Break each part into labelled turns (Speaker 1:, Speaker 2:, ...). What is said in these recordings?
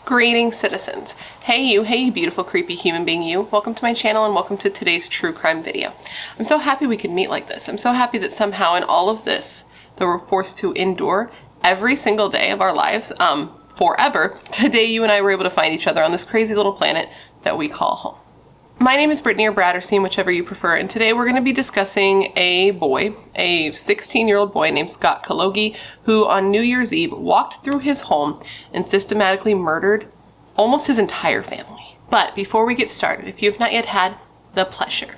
Speaker 1: Greetings, citizens. Hey you beautiful creepy human being you. Welcome to my channel and welcome to today's true crime video. I'm so happy we could meet like this. I'm so happy that somehow in all of this that we're forced to endure every single day of our lives, forever, today you and I were able to find each other on this crazy little planet that we call home. My name is Brittany or BRATTERSTEIN, whichever you prefer, and today we're going to be discussing a boy, a 16-year-old boy named Scott Kologi, who on New Year's Eve walked through his home and systematically murdered almost his entire family. But before we get started, if you have not yet had the pleasure,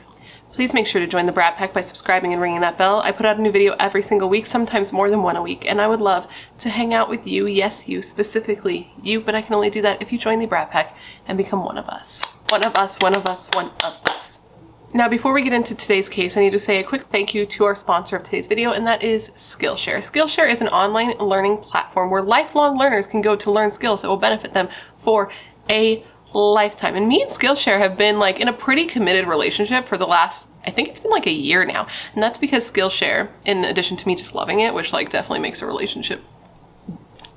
Speaker 1: please make sure to join the Brat Pack by subscribing and ringing that bell. I put out a new video every single week, sometimes more than one a week, and I would love to hang out with you, yes you, specifically you, but I can only do that if you join the Brat Pack and become one of us. One of us, one of us, one of us. Now, before we get into today's case, I need to say a quick thank you to our sponsor of today's video, and that is Skillshare. Skillshare is an online learning platform where lifelong learners can go to learn skills that will benefit them for a lifetime. And me and Skillshare have been like in a pretty committed relationship for the last, I think it's been like a year now. And that's because Skillshare, in addition to me just loving it, which like definitely makes a relationship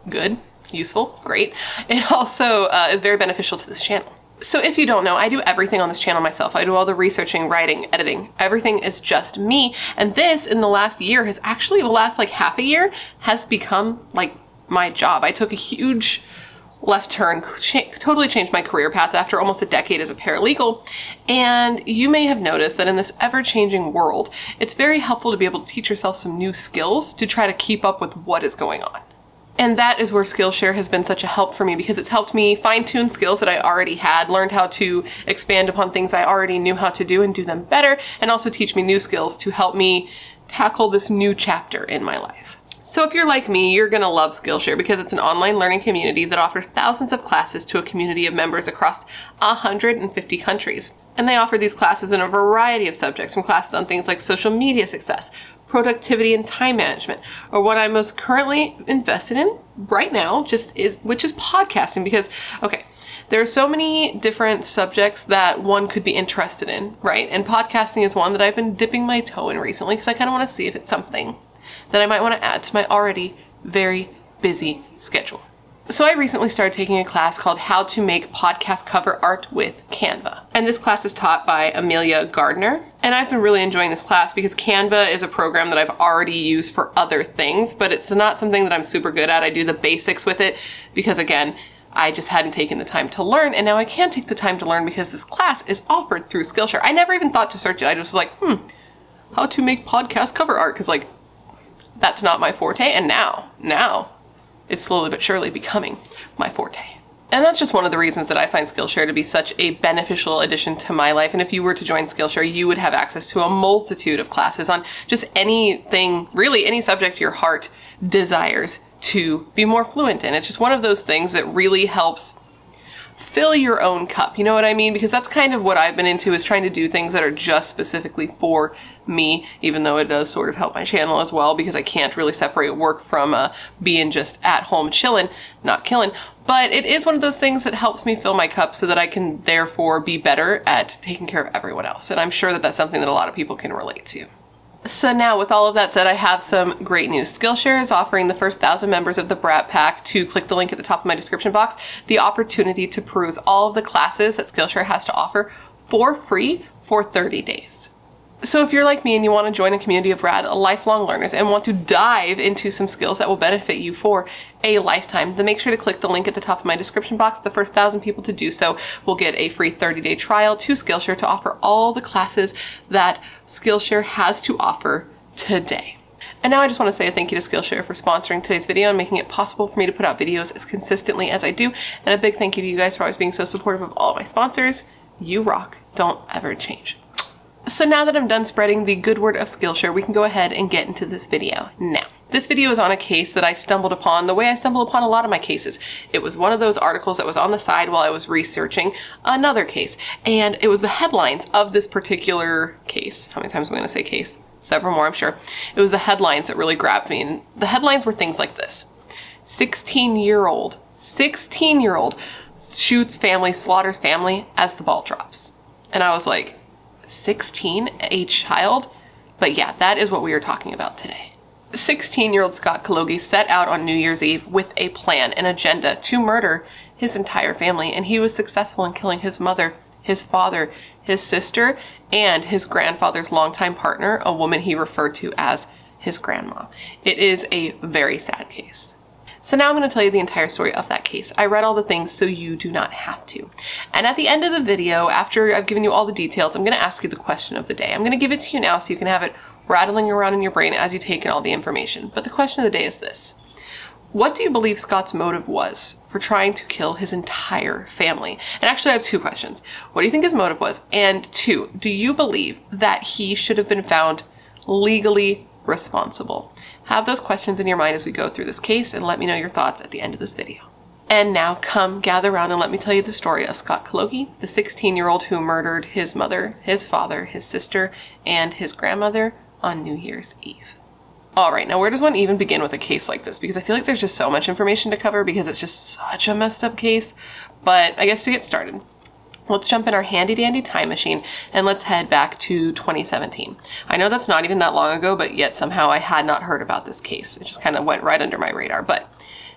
Speaker 1: good, useful, great, it also is very beneficial to this channel. So if you don't know, I do everything on this channel myself. I do all the researching, writing, editing. Everything is just me. And this, in the last year, has actually, the last like half a year, has become like my job. I took a huge left turn, totally changed my career path after almost a decade as a paralegal. And you may have noticed that in this ever-changing world, it's very helpful to be able to teach yourself some new skills to try to keep up with what is going on. And that is where Skillshare has been such a help for me, because it's helped me fine-tune skills that I already had, learned how to expand upon things I already knew how to do and do them better, and also teach me new skills to help me tackle this new chapter in my life. So if you're like me, you're gonna love Skillshare because it's an online learning community that offers thousands of classes to a community of members across 150 countries. And they offer these classes in a variety of subjects, from classes on things like social media success, productivity and time management, or what I'm most currently invested in right now which is podcasting, because, okay, there are so many different subjects that one could be interested in, right? And podcasting is one that I've been dipping my toe in recently because I kind of want to see if it's something that I might want to add to my already very busy schedule. So I recently started taking a class called How to Make Podcast Cover Art with Canva. And this class is taught by Amelia Gardner. And I've been really enjoying this class because Canva is a program that I've already used for other things, but it's not something that I'm super good at. I do the basics with it because, again, I just hadn't taken the time to learn, and now I can take the time to learn because this class is offered through Skillshare. I never even thought to search it. I just was like, how to make podcast cover art, because like, that's not my forte, and now, it's slowly but surely becoming my forte. And that's just one of the reasons that I find Skillshare to be such a beneficial addition to my life. And if you were to join Skillshare, you would have access to a multitude of classes on just anything, really any subject your heart desires to be more fluent in. It's just one of those things that really helps fill your own cup, you know what I mean? Because that's kind of what I've been into, is trying to do things that are just specifically for me, even though it does sort of help my channel as well, because I can't really separate work from being just at home chilling, not killing. But it is one of those things that helps me fill my cup so that I can therefore be better at taking care of everyone else. And I'm sure that that's something that a lot of people can relate to. So now, with all of that said, I have some great news. Skillshare is offering the first 1,000 members of the Brat Pack to click the link at the top of my description box the opportunity to peruse all of the classes that Skillshare has to offer for free for 30 days. So if you're like me and you want to join a community of lifelong learners and want to dive into some skills that will benefit you for a lifetime, then make sure to click the link at the top of my description box. The first 1,000 people to do so will get a free 30-day trial to Skillshare to offer all the classes that Skillshare has to offer today. And now I just want to say a thank you to Skillshare for sponsoring today's video and making it possible for me to put out videos as consistently as I do. And a big thank you to you guys for always being so supportive of all of my sponsors. You rock. Don't ever change. So now that I'm done spreading the good word of Skillshare, we can go ahead and get into this video now. This video is on a case that I stumbled upon the way I stumble upon a lot of my cases. It was one of those articles that was on the side while I was researching another case, and it was the headlines of this particular case. How many times am I going to say case? Several more, I'm sure. It was the headlines that really grabbed me, and the headlines were things like this. 16-year-old shoots family, slaughters family as the ball drops. And I was like, 16, a child? But yeah, that is what we are talking about today. 16-year-old Scott Kologi set out on New Year's Eve with a plan, an agenda to murder his entire family, and he was successful in killing his mother, his father, his sister, and his grandfather's longtime partner, a woman he referred to as his grandma. It is a very sad case. So now I'm going to tell you the entire story of that case. I read all the things so you do not have to. And at the end of the video, after I've given you all the details, I'm going to ask you the question of the day. I'm going to give it to you now so you can have it rattling around in your brain as you take in all the information. But the question of the day is this. What do you believe Scott's motive was for trying to kill his entire family? And actually I have two questions. What do you think his motive was? And two, do you believe that he should have been found legally responsible? Have those questions in your mind as we go through this case, and let me know your thoughts at the end of this video. And now come gather around and let me tell you the story of Scott Kologi, the 16-year-old who murdered his mother, his father, his sister, and his grandmother on New Year's Eve. All right, now where does one even begin with a case like this? Because I feel like there's just so much information to cover because it's just such a messed up case. But I guess to get started, let's jump in our handy dandy time machine and let's head back to 2017. I know that's not even that long ago, but yet somehow I had not heard about this case. It just kind of went right under my radar. But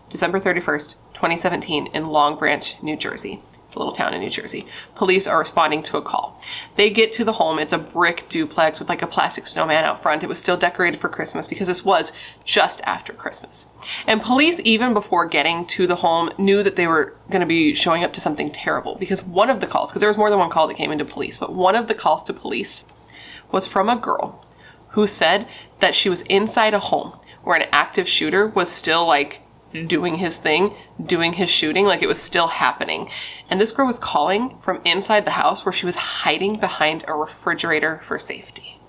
Speaker 1: December 31st, 2017 in Long Branch, New Jersey. It's a little town in New Jersey. Police are responding to a call. They get to the home. It's a brick duplex with like a plastic snowman out front. It was still decorated for Christmas because this was just after Christmas. And police, even before getting to the home, knew that they were going to be showing up to something terrible because one of the calls, because there was more than one call that came into police, but one of the calls to police was from a girl who said that she was inside a home where an active shooter was still like doing his thing, doing his shooting, like it was still happening. And this girl was calling from inside the house where she was hiding behind a refrigerator for safety.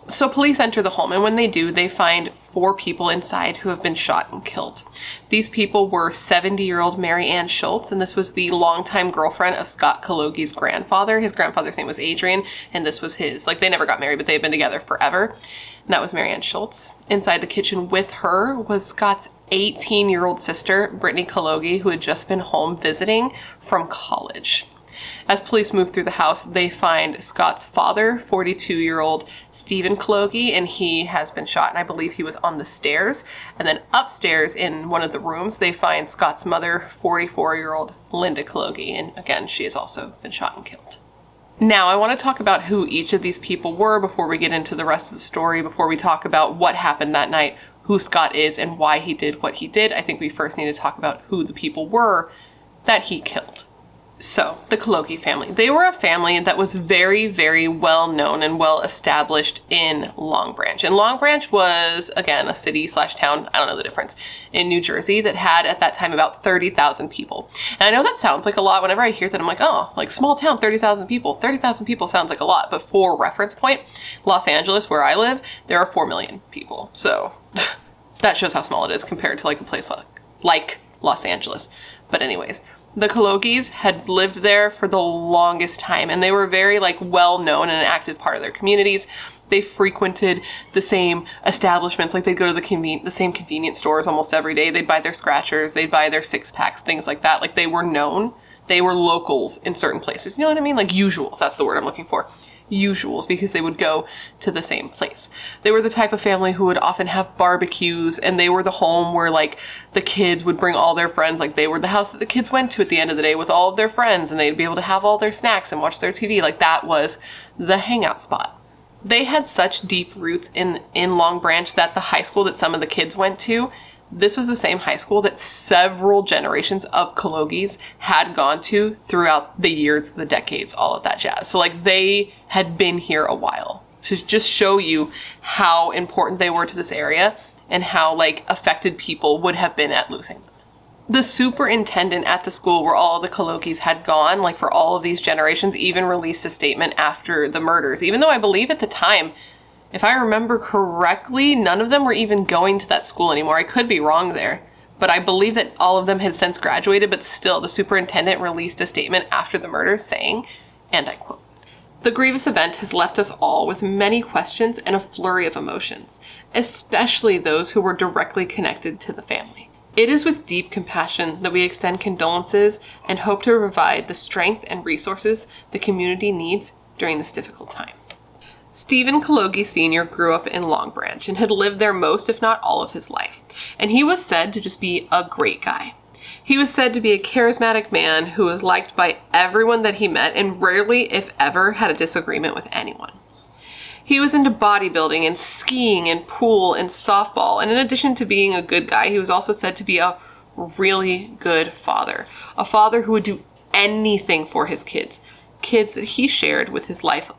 Speaker 1: So police enter the home, and when they do, they find 4 people inside who have been shot and killed. These people were 70-year-old Mary Ann Schultz, and this was the longtime girlfriend of Scott Kologi's grandfather. His grandfather's name was Adrian, and this was his. Like, they never got married, but they had been together forever. And that was Mary Ann Schultz. Inside the kitchen with her was Scott's 18-year-old sister, Brittany Kologi, who had just been home visiting from college. As police move through the house, they find Scott's father, 42-year-old Stephen Kologi, and he has been shot, and I believe he was on the stairs. And then upstairs in one of the rooms, they find Scott's mother, 44-year-old Linda Kologi, and again, she has also been shot and killed. Now, I want to talk about who each of these people were before we get into the rest of the story, before we talk about what happened that night, who Scott is, and why he did what he did. I think we first need to talk about who the people were that he killed. So, the Kologi family. They were a family that was very, very well known and well established in Long Branch. And Long Branch was, again, a city slash town, I don't know the difference, in New Jersey that had at that time about 30,000 people. And I know that sounds like a lot. Whenever I hear that, I'm like, oh, like small town, 30,000 people. 30,000 people sounds like a lot. But for reference point, Los Angeles, where I live, there are 4 million people. So that shows how small it is compared to like a place like Los Angeles. But anyways, the Kologis had lived there for the longest time, and they were very like well known and an active part of their communities. They frequented the same establishments, like they'd go to the same convenience stores almost every day. They'd buy their scratchers, they'd buy their 6-packs, things like that. Like they were known, they were locals in certain places. You know what I mean? Like usuals, that's the word I'm looking for. Usuals, because they would go to the same place. They were the type of family who would often have barbecues, and they were the home where like the kids would bring all their friends. Like they were the house that the kids went to at the end of the day with all of their friends, and they'd be able to have all their snacks and watch their TV. Like that was the hangout spot. They had such deep roots in Long Branch that the high school that some of the kids went to, this was the same high school that several generations of Kologis had gone to throughout the years, the decades, all of that jazz. So like they had been here a while, to just show you how important they were to this area and how like affected people would have been at losing them. The superintendent at the school where all the Kologis had gone, like for all of these generations, even released a statement after the murders, even though I believe at the time, if I remember correctly, none of them were even going to that school anymore. I could be wrong there, but I believe that all of them had since graduated, but still the superintendent released a statement after the murders saying, and I quote, "The grievous event has left us all with many questions and a flurry of emotions, especially those who were directly connected to the family. It is with deep compassion that we extend condolences and hope to provide the strength and resources the community needs during this difficult time." Stephen Kologi Sr. grew up in Long Branch and had lived there most, if not all, of his life. And he was said to just be a great guy. He was said to be a charismatic man who was liked by everyone that he met and rarely, if ever, had a disagreement with anyone. He was into bodybuilding and skiing and pool and softball, and in addition to being a good guy, he was also said to be a really good father. A father who would do anything for his kids. Kids that he shared with his wife,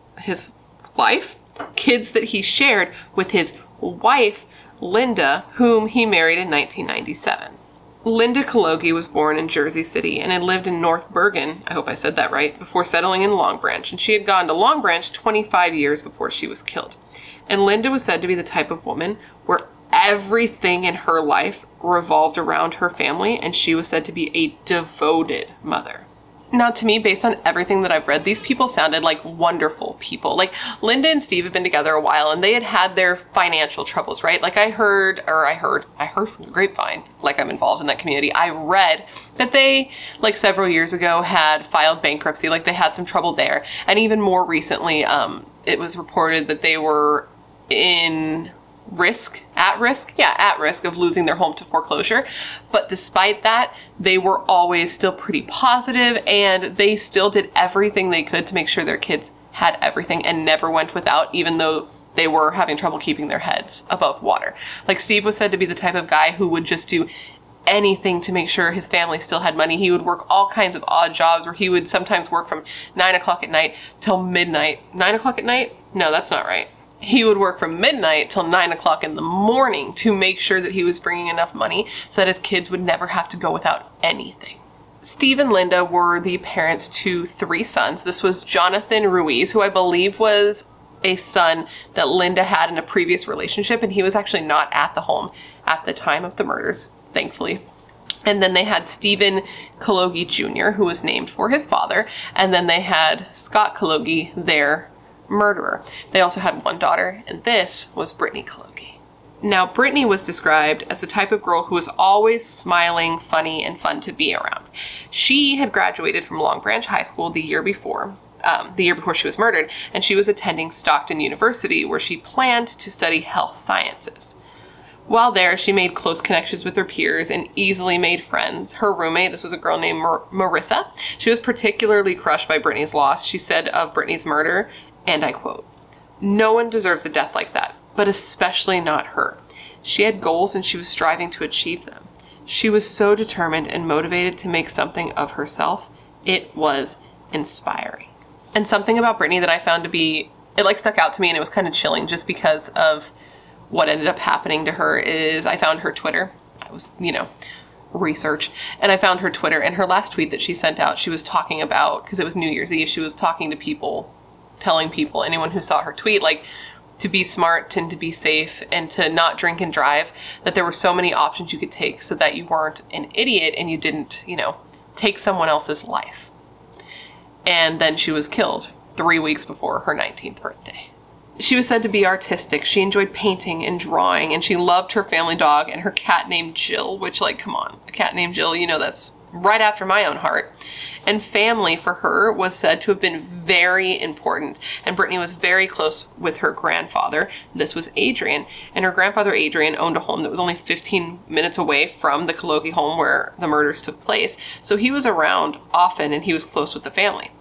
Speaker 1: Linda, whom he married in 1997. Linda Kologi was born in Jersey City and had lived in North Bergen, I hope I said that right, before settling in Long Branch, and she had gone to Long Branch 25 years before she was killed. And Linda was said to be the type of woman where everything in her life revolved around her family, and she was said to be a devoted mother. Now, to me, based on everything that I've read, these people sounded like wonderful people. Like, Linda and Steve have been together a while, and they had their financial troubles, right? Like, I heard from the grapevine, like I'm involved in that community. I read that they, like several years ago, had filed bankruptcy, like they had some trouble there. And even more recently, it was reported that they were at risk of losing their home to foreclosure. But despite that, they were always still pretty positive, and they still did everything they could to make sure their kids had everything and never went without, even though they were having trouble keeping their heads above water. Like, Steve was said to be the type of guy who would just do anything to make sure his family still had money. He would work all kinds of odd jobs where he would sometimes work from 9 o'clock at night till midnight. 9 o'clock at night? No, that's not right. He would work from midnight till 9 o'clock in the morning to make sure that he was bringing enough money so that his kids would never have to go without anything. Steve and Linda were the parents to 3 sons. This was Jonathan Ruiz, who I believe was a son that Linda had in a previous relationship, and he was actually not at the home at the time of the murders, thankfully. And then they had Stephen Kologi Jr., who was named for his father, and then they had Scott Kologi, their murderer. They also had 1 daughter, and this was Brittany Kologi. Now, Brittany was described as the type of girl who was always smiling, funny, and fun to be around. She had graduated from Long Branch High School the year before she was murdered, and she was attending Stockton University, where she planned to study health sciences. While there, she made close connections with her peers and easily made friends. Her roommate, this was a girl named Marissa, she was particularly crushed by Brittany's loss. She said of Brittany's murder, and I quote, "No one deserves a death like that, but especially not her. She had goals and she was striving to achieve them. She was so determined and motivated to make something of herself. It was inspiring." And something about Brittany that I found to be, it like stuck out to me, and it was kind of chilling just because of what ended up happening to her, is I found her Twitter. I was, research, and I found her Twitter, and her last tweet that she sent out, she was talking about, because it was New Year's Eve, she was talking to people, telling people, anyone who saw her tweet, like, to be smart and to be safe and to not drink and drive, that there were so many options you could take so that you weren't an idiot and you didn't, take someone else's life. And then she was killed 3 weeks before her 19th birthday. She was said to be artistic. She enjoyed painting and drawing, and she loved her family dog and her cat named Jill, which, like, come on, a cat named Jill, that's right after my own heart. And family for her was said to have been very important, and Brittany was very close with her grandfather. This was Adrian, and her grandfather Adrian owned a home that was only 15 minutes away from the Kologi home where the murders took place, so he was around often and he was close with the family.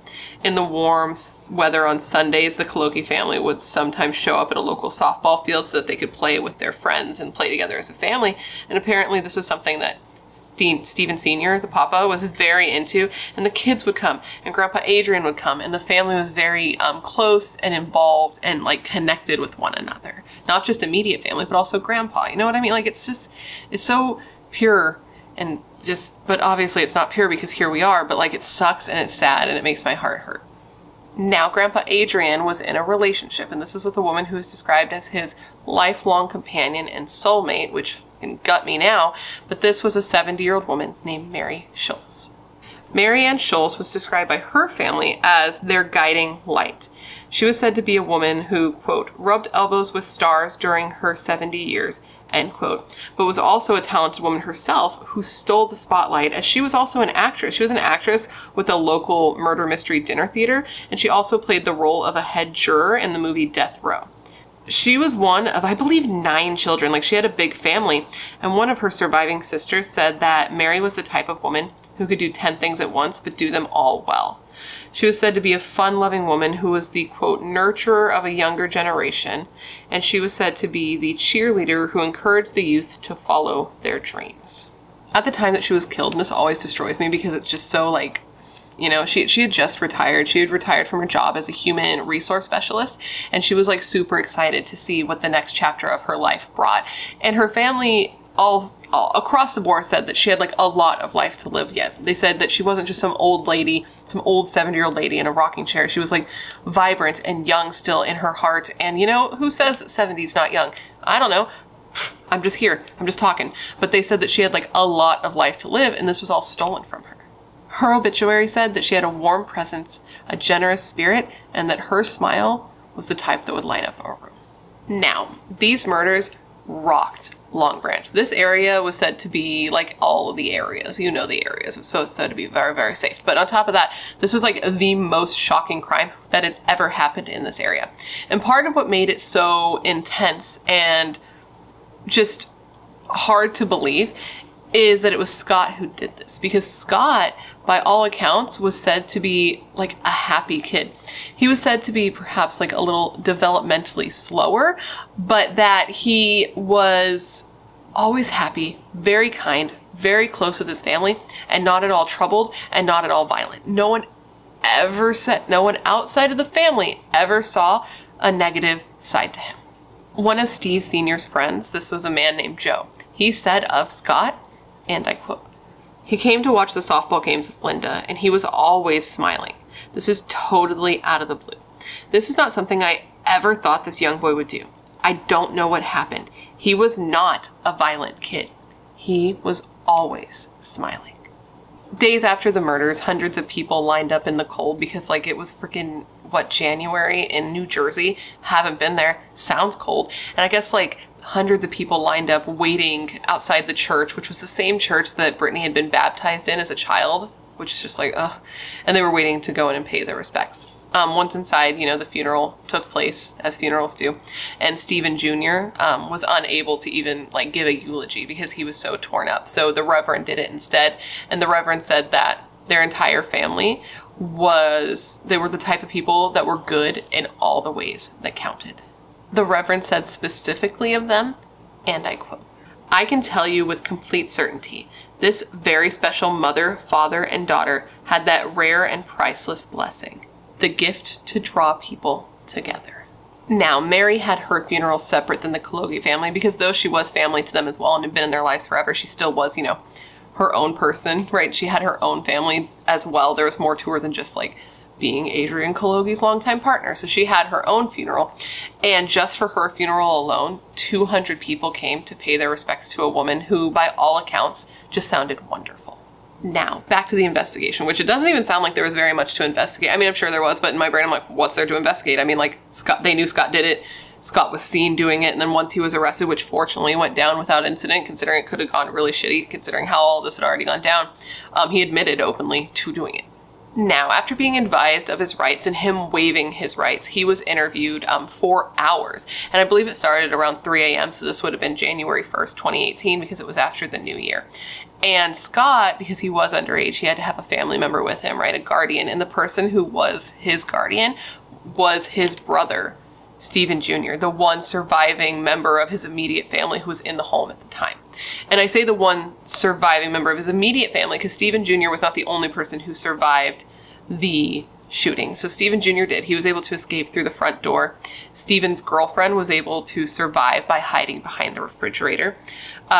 Speaker 1: In the warm weather on Sundays, the Kologi family would sometimes show up at a local softball field so that they could play with their friends and play together as a family, and apparently this was something that Stephen Sr., the papa, was very into, and the kids would come, and Grandpa Adrian would come, and the family was very close and involved and, like, connected with one another. Not just immediate family, but also Grandpa, you know what I mean? Like, it's so pure, and but obviously it's not pure because here we are, but, like, it sucks and it's sad and it makes my heart hurt. Now, Grandpa Adrian was in a relationship, and this is with a woman who is described as his lifelong companion and soulmate, which can gut me now, but this was a 70-year-old woman named Mary Schultz. Mary Ann Schultz was described by her family as their guiding light. She was said to be a woman who, quote, rubbed elbows with stars during her 70 years, end quote, but was also a talented woman herself who stole the spotlight, as she was also an actress. She was an actress with a local murder mystery dinner theater, and she also played the role of a head juror in the movie Death Row. She was one of, I believe, 9 children. Like, she had a big family. And one of her surviving sisters said that Mary was the type of woman who could do 10 things at once, but do them all well. She was said to be a fun-loving woman who was the, quote, nurturer of a younger generation. And she was said to be the cheerleader who encouraged the youth to follow their dreams. At the time that she was killed, and this always destroys me because it's just so, like, you know, she had just retired. She had retired from her job as a human resource specialist, and she was like super excited to see what the next chapter of her life brought. And her family all across the board said that she had like a lot of life to live yet. They said that she wasn't just some old lady, some old 70-year-old lady in a rocking chair. She was like vibrant and young still in her heart. And you know, who says that 70 is not young? I don't know. I'm just here. I'm just talking. But they said that she had like a lot of life to live, and this was all stolen from her. Her obituary said that she had a warm presence, a generous spirit, and that her smile was the type that would light up a room. Now, these murders rocked Long Branch. This area was said to be like all of the areas. You know the areas. It was said to be very, very safe. But on top of that, this was like the most shocking crime that had ever happened in this area. And part of what made it so intense and just hard to believe is that it was Scott who did this, because Scott, by all accounts, was said to be like a happy kid. He was said to be perhaps like a little developmentally slower, but that he was always happy, very kind, very close with his family, and not at all troubled and not at all violent. No one outside of the family ever saw a negative side to him. One of Steve Sr.'s friends, this was a man named Joe, he said of Scott, and I quote, "He came to watch the softball games with Linda, and he was always smiling. This is totally out of the blue. This is not something I ever thought this young boy would do. I don't know what happened. He was not a violent kid. He was always smiling." Days after the murders, hundreds of people lined up in the cold because, like, it was freaking, what, January in New Jersey? Haven't been there. Sounds cold. And I guess, like, hundreds of people lined up waiting outside the church, which was the same church that Brittany had been baptized in as a child, which is just like, ugh. And they were waiting to go in and pay their respects. Once inside, you know, the funeral took place, as funerals do, and Stephen Jr. Was unable to even like give a eulogy because he was so torn up. So the Reverend did it instead, and the Reverend said that their entire family they were the type of people that were good in all the ways that counted. The Reverend said specifically of them, and I quote, "I can tell you with complete certainty, this very special mother, father, and daughter had that rare and priceless blessing, the gift to draw people together." Now, Mary had her funeral separate than the Kologi family because though she was family to them as well and had been in their lives forever, she still was, you know, her own person, right? She had her own family as well. There was more to her than just like being Adrian Kologi's longtime partner. So she had her own funeral, and just for her funeral alone, 200 people came to pay their respects to a woman who, by all accounts, just sounded wonderful. Now, back to the investigation, which it doesn't even sound like there was very much to investigate. I mean, I'm sure there was, but in my brain, I'm like, what's there to investigate? I mean, like, they knew Scott did it. Scott was seen doing it, and then once he was arrested, which fortunately went down without incident, considering it could have gone really shitty, considering how all this had already gone down, he admitted openly to doing it. Now, after being advised of his rights and him waiving his rights, he was interviewed for hours. And I believe it started around 3 a.m., so this would have been January 1st, 2018, because it was after the new year. And Scott, because he was underage, he had to have a family member with him, right, a guardian. And the person who was his guardian was his brother, Stephen Jr., the one surviving member of his immediate family who was in the home at the time. And I say the one surviving member of his immediate family because Stephen Jr. was not the only person who survived the shooting. So Stephen Jr. did. He was able to escape through the front door. Stephen's girlfriend was able to survive by hiding behind the refrigerator.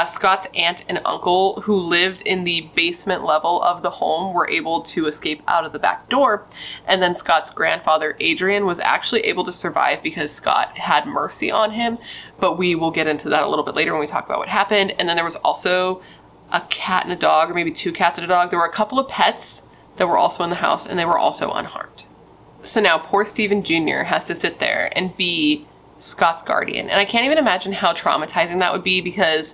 Speaker 1: Scott's aunt and uncle, who lived in the basement level of the home, were able to escape out of the back door. And then Scott's grandfather, Adrian, was actually able to survive because Scott had mercy on him. But we will get into that a little bit later when we talk about what happened. And then there was also a cat and a dog, or maybe 2 cats and a dog. There were a couple of pets that were also in the house, and they were also unharmed. So now poor Stephen Jr. has to sit there and be Scott's guardian. And I can't even imagine how traumatizing that would be because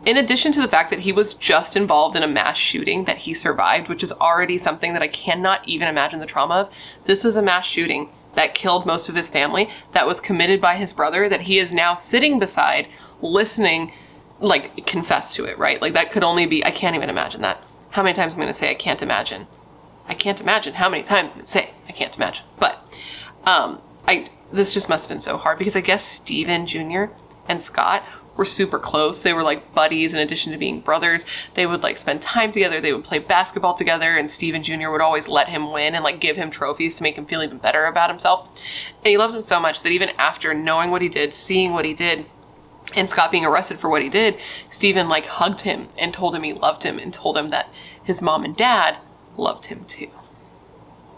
Speaker 1: In addition to the fact that he was just involved in a mass shooting that he survived, which is already something that I cannot even imagine the trauma of, this was a mass shooting that killed most of his family, that was committed by his brother, that he is now sitting beside, listening, like, confess to it, right? Like, that could only be, I can't even imagine that. How many times am I going to say I can't imagine? I can't imagine how many times I'm going to say I can't imagine. But this just must have been so hard, because I guess Steven Jr. and Scott were super close. They were like buddies in addition to being brothers. They would like spend time together. They would play basketball together, and Steven Jr. would always let him win and like give him trophies to make him feel even better about himself. And he loved him so much that even after knowing what he did, seeing what he did, and Scott being arrested for what he did, Steven like hugged him and told him he loved him, and told him that his mom and dad loved him too.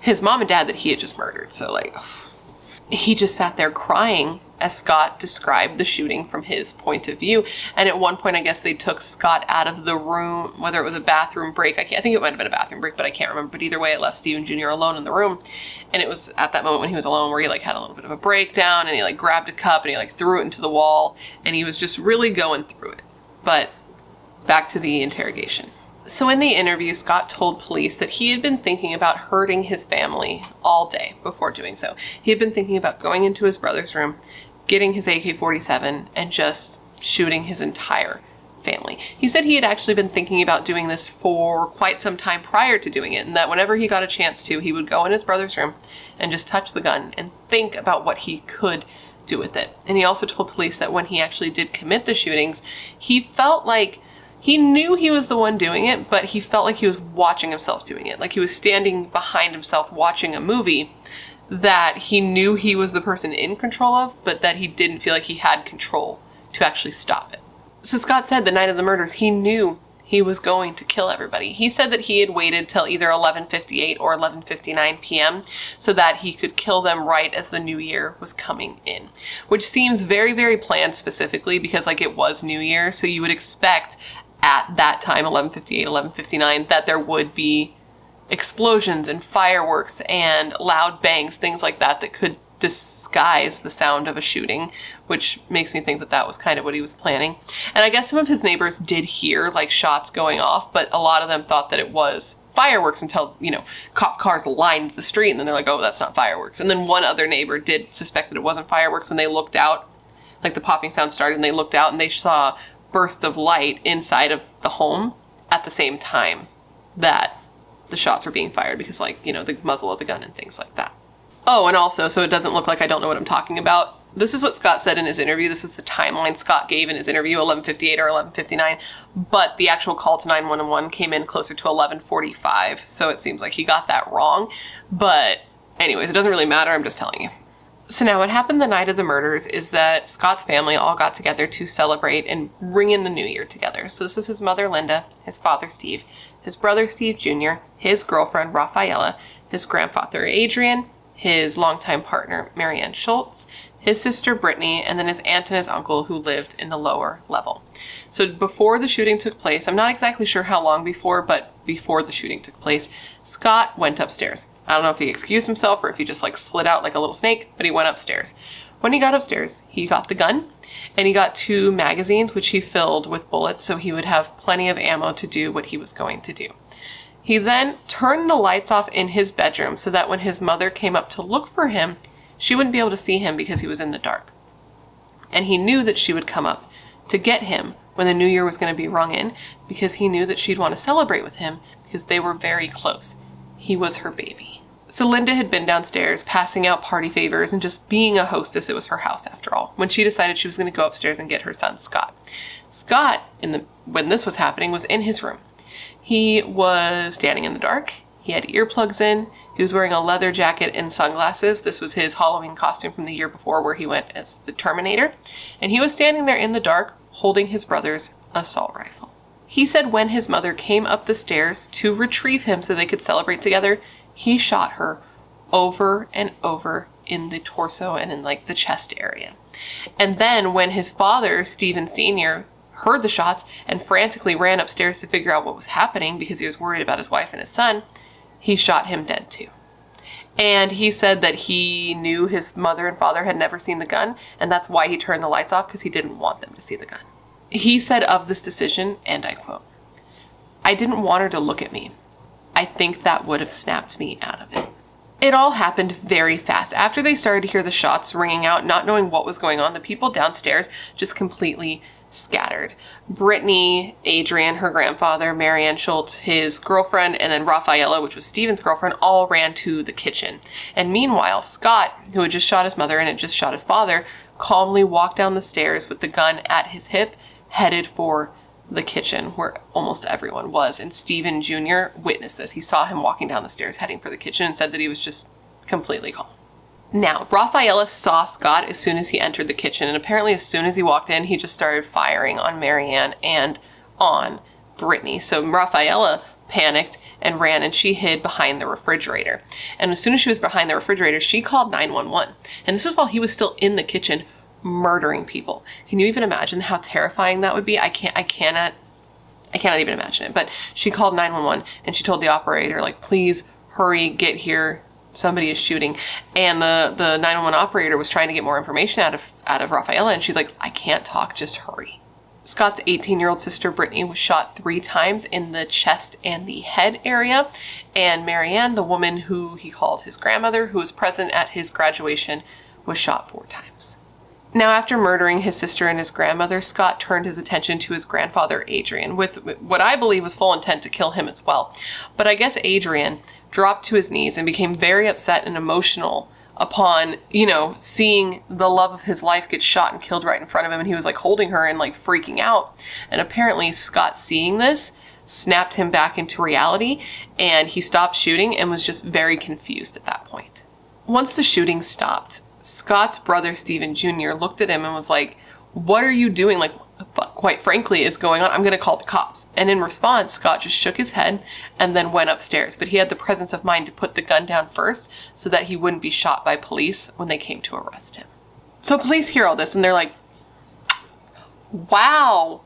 Speaker 1: His mom and dad that he had just murdered. So like, he just sat there crying as Scott described the shooting from his point of view. And at one point, I guess they took Scott out of the room, whether it was a bathroom break. I think it might have been a bathroom break, but I can't remember. But either way, it left Steven Jr. alone in the room. And it was at that moment when he was alone where he like had a little bit of a breakdown, and he like grabbed a cup and he like threw it into the wall, and he was just really going through it. But back to the interrogation. So in the interview, Scott told police that he had been thinking about hurting his family all day before doing so. He had been thinking about going into his brother's room, getting his AK-47, and just shooting his entire family. He said he had actually been thinking about doing this for quite some time prior to doing it, and that whenever he got a chance to, he would go in his brother's room and just touch the gun and think about what he could do with it. And he also told police that when he actually did commit the shootings, he felt like he knew he was the one doing it, but he felt like he was watching himself doing it. Like he was standing behind himself watching a movie that he knew he was the person in control of, but that he didn't feel like he had control to actually stop it. So Scott said the night of the murders, he knew he was going to kill everybody. He said that he had waited till either 11:58 or 11:59 p.m. so that he could kill them right as the new year was coming in, which seems very, very planned specifically because like it was New Year. So you would expect at that time, 11:58, 11:59, that there would be explosions and fireworks and loud bangs, things like that, that could disguise the sound of a shooting, which makes me think that that was kind of what he was planning. And I guess some of his neighbors did hear like shots going off, but a lot of them thought that it was fireworks until, you know, cop cars lined the street, and then they're like, oh, that's not fireworks. And then one other neighbor did suspect that it wasn't fireworks when they looked out, like the popping sound started, and they looked out and they saw burst of light inside of the home at the same time that the shots were being fired, because like, you know, the muzzle of the gun and things like that. Oh, and also, so it doesn't look like I don't know what I'm talking about, this is what Scott said in his interview. This is the timeline Scott gave in his interview, 11:58 or 11:59, but the actual call to 911 came in closer to 11:45, so it seems like he got that wrong. But anyways, it doesn't really matter, I'm just telling you. So now what happened the night of the murders is that Scott's family all got together to celebrate and ring in the new year together. So this was his mother, Linda, his father, Steve, his brother, Steve Jr., his girlfriend, Rafaela, his grandfather, Adrian, his longtime partner, Marianne Schultz, his sister, Brittany, and then his aunt and his uncle who lived in the lower level. So before the shooting took place, I'm not exactly sure how long before, but before the shooting took place, Scott went upstairs. I don't know if he excused himself or if he just like slid out like a little snake, but he went upstairs. When he got upstairs, he got the gun and he got 2 magazines, which he filled with bullets so he would have plenty of ammo to do what he was going to do. He then turned the lights off in his bedroom so that when his mother came up to look for him, she wouldn't be able to see him because he was in the dark. And he knew that she would come up to get him when the new year was going to be rung in, because he knew that she'd want to celebrate with him because they were very close. He was her baby. So Linda had been downstairs passing out party favors and just being a hostess. It was her house after all, when she decided she was going to go upstairs and get her son, Scott. Scott, when this was happening, was in his room. He was standing in the dark. He had earplugs in. He was wearing a leather jacket and sunglasses. This was his Halloween costume from the year before where he went as the Terminator. And he was standing there in the dark holding his brother's assault rifle. He said when his mother came up the stairs to retrieve him so they could celebrate together, he shot her over and over in the torso and in like the chest area. And then when his father, Stephen Sr., heard the shots and frantically ran upstairs to figure out what was happening because he was worried about his wife and his son, he shot him dead too. And he said that he knew his mother and father had never seen the gun, and that's why he turned the lights off, because he didn't want them to see the gun. He said of this decision, and I quote, "I didn't want her to look at me. I think that would have snapped me out of it." It all happened very fast. After they started to hear the shots ringing out, not knowing what was going on, the people downstairs just completely scattered. Brittany, Adrian, her grandfather, Marianne Schultz, his girlfriend, and then Rafaela, which was Steven's girlfriend, all ran to the kitchen. And meanwhile, Scott, who had just shot his mother and had just shot his father, calmly walked down the stairs with the gun at his hip, headed for the kitchen where almost everyone was. And Steven Jr. witnessed this. He saw him walking down the stairs heading for the kitchen and said that he was just completely calm. Now, Rafaela saw Scott as soon as he entered the kitchen, and apparently as soon as he walked in, he just started firing on Marianne and on Brittany. So Rafaela panicked and ran, and she hid behind the refrigerator. And as soon as she was behind the refrigerator, she called 911. And this is while he was still in the kitchen murdering people. Can you even imagine how terrifying that would be? I cannot even imagine it. But she called 911 and she told the operator, like, please hurry, get here. Somebody is shooting. And the 911 operator was trying to get more information out of Rafaela, and she's like, I can't talk, just hurry. Scott's 18-year-old sister Brittany was shot 3 times in the chest and the head area. And Marianne, the woman who he called his grandmother, who was present at his graduation, was shot 4 times. Now, after murdering his sister and his grandmother, Scott turned his attention to his grandfather, Adrian, with what I believe was full intent to kill him as well. But I guess Adrian dropped to his knees and became very upset and emotional upon, seeing the love of his life get shot and killed right in front of him. And he was like holding her and like freaking out. And apparently Scott, seeing this, snapped him back into reality, and he stopped shooting and was just very confused at that point. Once the shooting stopped, Scott's brother, Steven Jr., looked at him and was like, what are you doing? Like, what the fuck, quite frankly, is going on? I'm going to call the cops. And in response, Scott just shook his head and then went upstairs. But he had the presence of mind to put the gun down first so that he wouldn't be shot by police when they came to arrest him. So police hear all this and they're like, wow,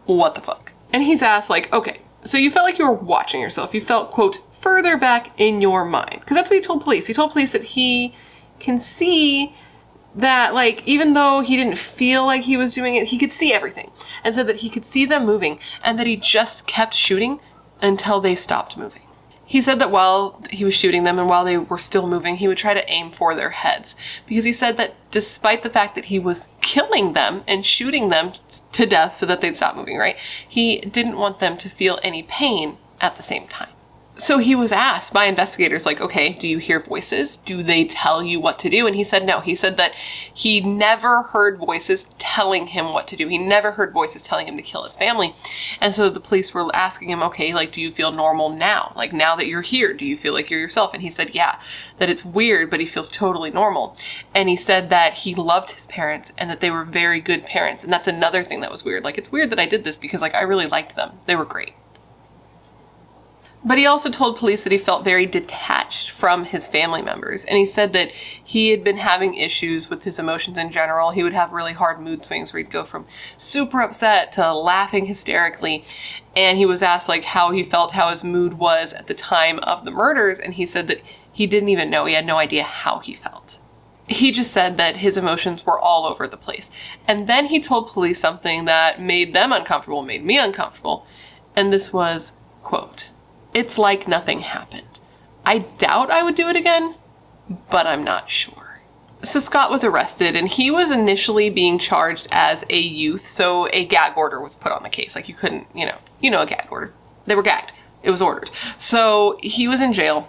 Speaker 1: what the fuck? And he's asked, like, okay, so you felt like you were watching yourself. You felt, quote, further back in your mind. Because that's what he told police. He told police that he can see that, like, even though he didn't feel like he was doing it, he could see everything. And said that he could see them moving and that he just kept shooting until they stopped moving. He said that while he was shooting them and while they were still moving, he would try to aim for their heads. Because he said that despite the fact that he was killing them and shooting them to death so that they'd stop moving, right? He didn't want them to feel any pain at the same time. So he was asked by investigators, like, okay, do you hear voices? Do they tell you what to do? And he said no. He said that he never heard voices telling him what to do. He never heard voices telling him to kill his family. And so the police were asking him, okay, like, do you feel normal now? Like, now that you're here, do you feel like you're yourself? And he said, yeah, that it's weird, but he feels totally normal. And he said that he loved his parents and that they were very good parents. And that's another thing that was weird. Like, it's weird that I did this because, like, I really liked them. They were great. But he also told police that he felt very detached from his family members. And he said that he had been having issues with his emotions in general. He would have really hard mood swings where he'd go from super upset to laughing hysterically. And he was asked, like, how he felt, how his mood was at the time of the murders. And he said that he didn't even know. He had no idea how he felt. He just said that his emotions were all over the place. And then he told police something that made them uncomfortable, made me uncomfortable. And this was, quote, "It's like nothing happened. I doubt I would do it again, but I'm not sure." So Scott was arrested and he was initially being charged as a youth. So a gag order was put on the case. Like, you couldn't, you know a gag order. They were gagged. It was ordered. So he was in jail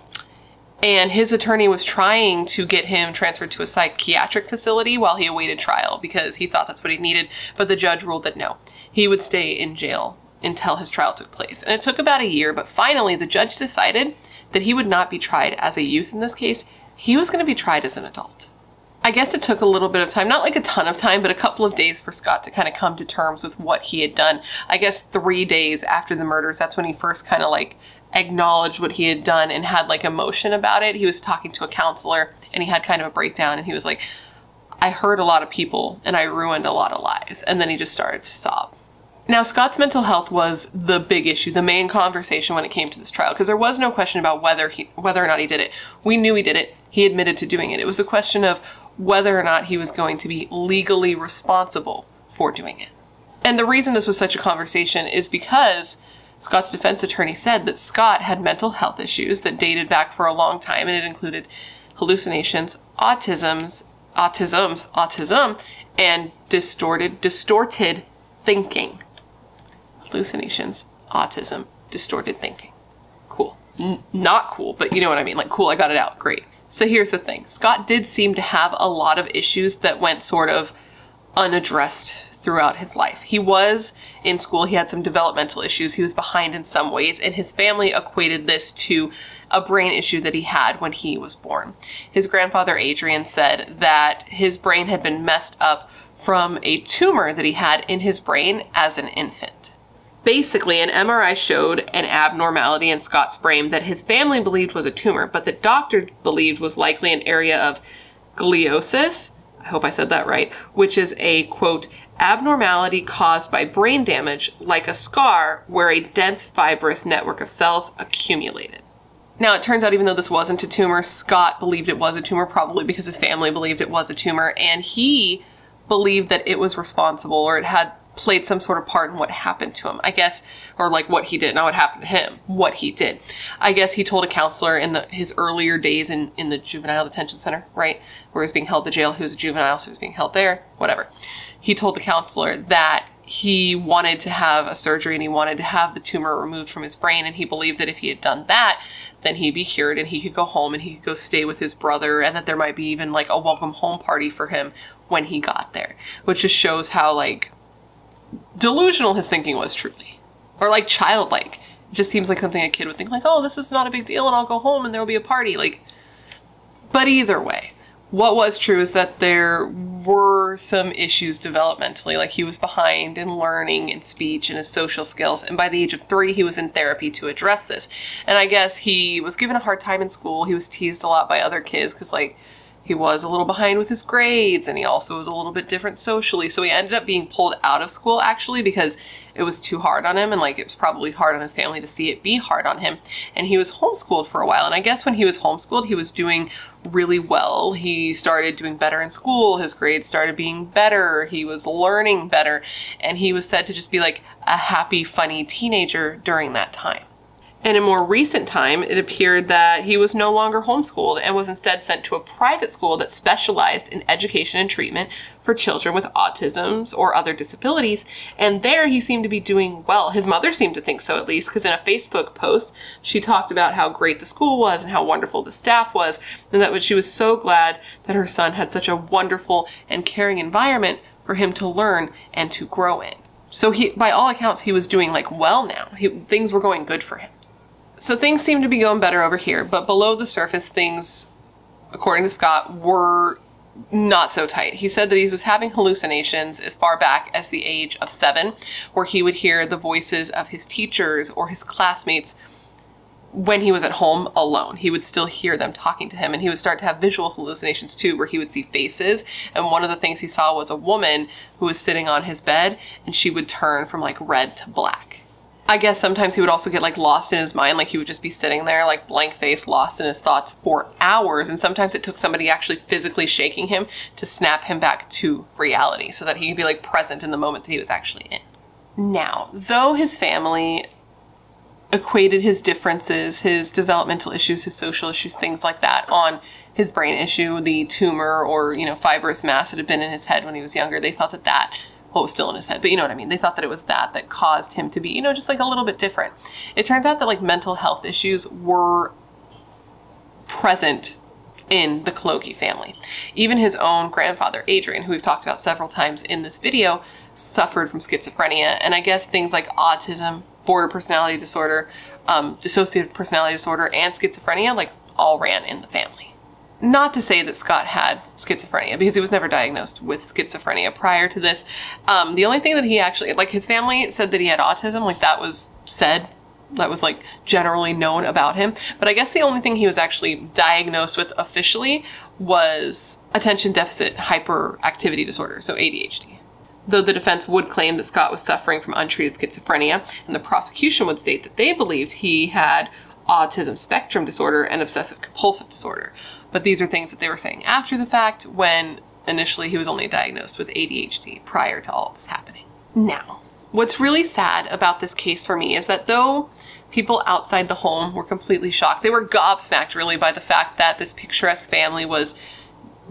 Speaker 1: and his attorney was trying to get him transferred to a psychiatric facility while he awaited trial because he thought that's what he needed. But the judge ruled that no, he would stay in jail until his trial took place. And it took about a year, but finally the judge decided that he would not be tried as a youth in this case. He was going to be tried as an adult. I guess it took a little bit of time, not like a ton of time, but a couple of days for Scott to kind of come to terms with what he had done. I guess 3 days after the murders, that's when he first kind of like acknowledged what he had done and had like emotion about it. He was talking to a counselor and he had kind of a breakdown and he was like, I hurt a lot of people and I ruined a lot of lives. And then he just started to sob. Now, Scott's mental health was the big issue, the main conversation when it came to this trial, because there was no question about whether or not he did it. We knew he did it. He admitted to doing it. It was the question of whether or not he was going to be legally responsible for doing it. And the reason this was such a conversation is because Scott's defense attorney said that Scott had mental health issues that dated back for a long time, and it included hallucinations, autism, and distorted thinking. Hallucinations, autism, distorted thinking. Cool. Not cool, but you know what I mean. Like, cool, I got it out. Great. So here's the thing. Scott did seem to have a lot of issues that went sort of unaddressed throughout his life. He was in school, he had some developmental issues, he was behind in some ways, and his family equated this to a brain issue that he had when he was born. His grandfather Adrian said that his brain had been messed up from a tumor that he had in his brain as an infant. Basically, an MRI showed an abnormality in Scott's brain that his family believed was a tumor, but that doctors believed was likely an area of gliosis, I hope I said that right, which is a, quote, abnormality caused by brain damage, like a scar where a dense fibrous network of cells accumulated. Now, it turns out even though this wasn't a tumor, Scott believed it was a tumor, probably because his family believed it was a tumor, and he believed that it was responsible, or it had played some sort of part in what happened to him, I guess, or like what he did, not what happened to him, what he did. I guess he told a counselor in his earlier days in the juvenile detention center, right, where he was being held to jail. He was a juvenile, so he was being held there, whatever. He told the counselor that he wanted to have a surgery and he wanted to have the tumor removed from his brain, and he believed that if he had done that, then he'd be cured and he could go home and he could go stay with his brother, and that there might be even like a welcome home party for him when he got there, which just shows how like delusional his thinking was truly, or like childlike. It just seems like something a kid would think, like, oh, this is not a big deal and I'll go home and there'll be a party. Like, but either way, what was true is that there were some issues developmentally, like he was behind in learning and speech and his social skills, and by the age of 3 he was in therapy to address this. And I guess he was given a hard time in school. He was teased a lot by other kids because like he was a little behind with his grades, and he also was a little bit different socially. So he ended up being pulled out of school actually because it was too hard on him, and like it was probably hard on his family to see it be hard on him. And he was homeschooled for a while, and I guess when he was homeschooled he was doing really well. He started doing better in school, his grades started being better, he was learning better, and he was said to just be like a happy, funny teenager during that time. And in more recent time, it appeared that he was no longer homeschooled and was instead sent to a private school that specialized in education and treatment for children with autisms or other disabilities. And there he seemed to be doing well. His mother seemed to think so, at least, because in a Facebook post, she talked about how great the school was and how wonderful the staff was, and that she was so glad that her son had such a wonderful and caring environment for him to learn and to grow in. So he, by all accounts, he was doing like well now. Things were going good for him. So things seem to be going better over here, but below the surface, things, according to Scott, were not so tight. He said that he was having hallucinations as far back as the age of 7, where he would hear the voices of his teachers or his classmates when he was at home alone. He would still hear them talking to him, and he would start to have visual hallucinations too, where he would see faces. And one of the things he saw was a woman who was sitting on his bed, and she would turn from like red to black. I guess sometimes he would also get like lost in his mind, like he would just be sitting there like blank face, lost in his thoughts for hours, and sometimes it took somebody actually physically shaking him to snap him back to reality so that he could be like present in the moment that he was actually in. Now, though his family equated his differences, his developmental issues, his social issues, things like that on his brain issue, the tumor or, you know, fibrous mass that had been in his head when he was younger, they thought that well, it was still in his head, but you know what I mean? They thought that it was that caused him to be, you know, just like a little bit different. It turns out that like mental health issues were present in the Kologi family. Even his own grandfather, Adrian, who we've talked about several times in this video, suffered from schizophrenia. And I guess things like autism, border personality disorder, dissociative personality disorder, and schizophrenia, like all ran in the family. Not to say that Scott had schizophrenia, because he was never diagnosed with schizophrenia prior to this. The only thing that he actually, like his family said that he had autism, like that was said, that was like generally known about him. But I guess the only thing he was actually diagnosed with officially was attention deficit hyperactivity disorder, so ADHD. Though the defense would claim that Scott was suffering from untreated schizophrenia, and the prosecution would state that they believed he had autism spectrum disorder and obsessive compulsive disorder. But these are things that they were saying after the fact, when initially he was only diagnosed with ADHD prior to all of this happening. Now, what's really sad about this case for me is that though people outside the home were completely shocked, they were gobsmacked really by the fact that this picturesque family was